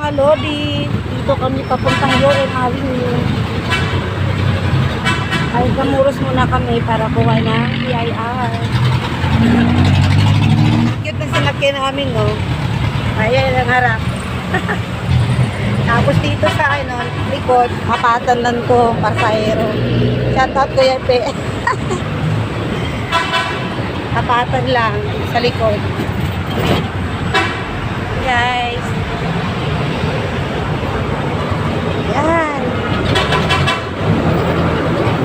mga lodi. Dito kami papuntang Yorem Avenue. Ay, Gamuros muna kami para kuha ng PIR. Cute na sinakyan namin, no? Ayan ang harap. Tapos dito sa ano, likod, mapatan lang ko, pasahero. Shoutout ko yan, pe. Mapatan lang sa likod. Guys. Yan.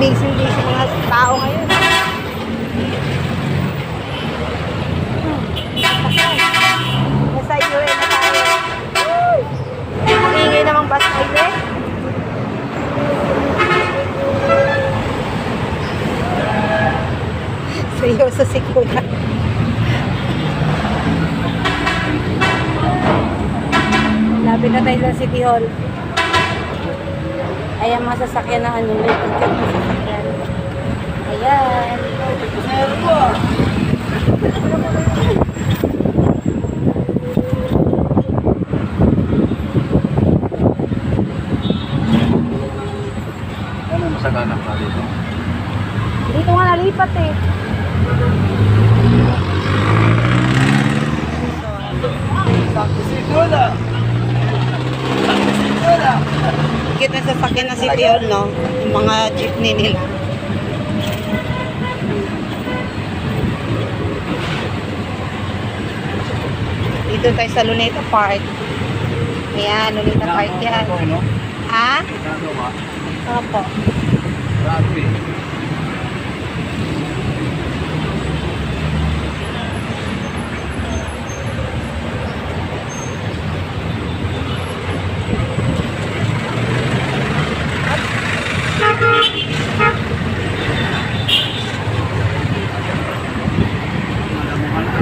Busy mga tao ngayon. Nasa Yorem na tayo. Ingay namang bus highway. Seryoso si Kuya. Lapit na tayo sa City Hall. Ayan mga sasakyan na ano. May ticket na sasakyan. Ayan. Meron po. Ano masaganak na dito? Dito nga nalipat eh. Kita sa sasakyan na City Hall, no? Yung mga jeepney nila. Dito tayo sa Luneta Park. Ayan, Luneta Park yan. Ha? Opo.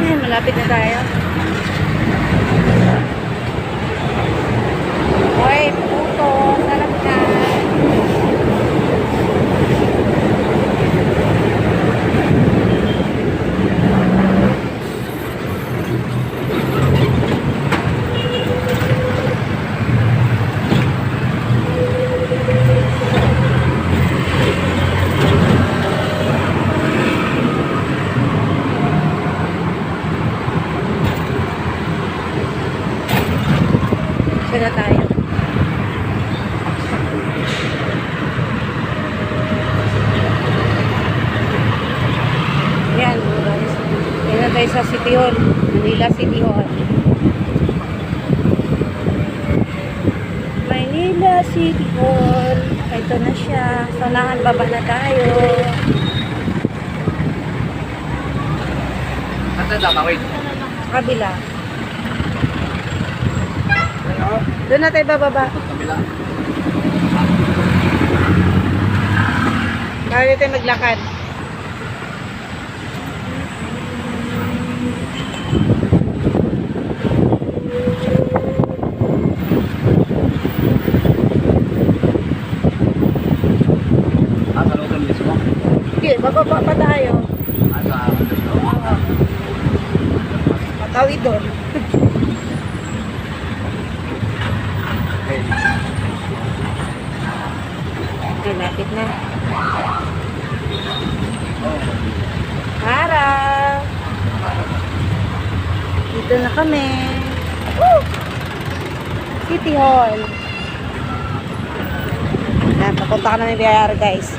Ayan, malapit na tayo. Hoy, puto, sarap na. Na tayo. Ayan, guys. Ayan na tayo sa City Hall. Manila City Hall. Manila City Hall. Ito na siya. Sanahan, baba na tayo. Saan tatawid? Kabila. Doon na tayo bababa. Kabila. Kaya tayo maglakad. Sa loob mismo? Sige, bababa pa tayo. Sa Patawid doon. Okay, lapit na. Harap. Dito na kami. Woo! City Hall. Ayan, papunta ka na ng BIR, guys.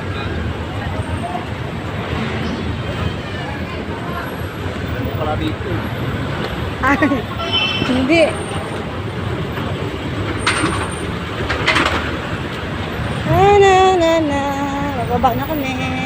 pala dito. Hindi. Na. Bababa na kami.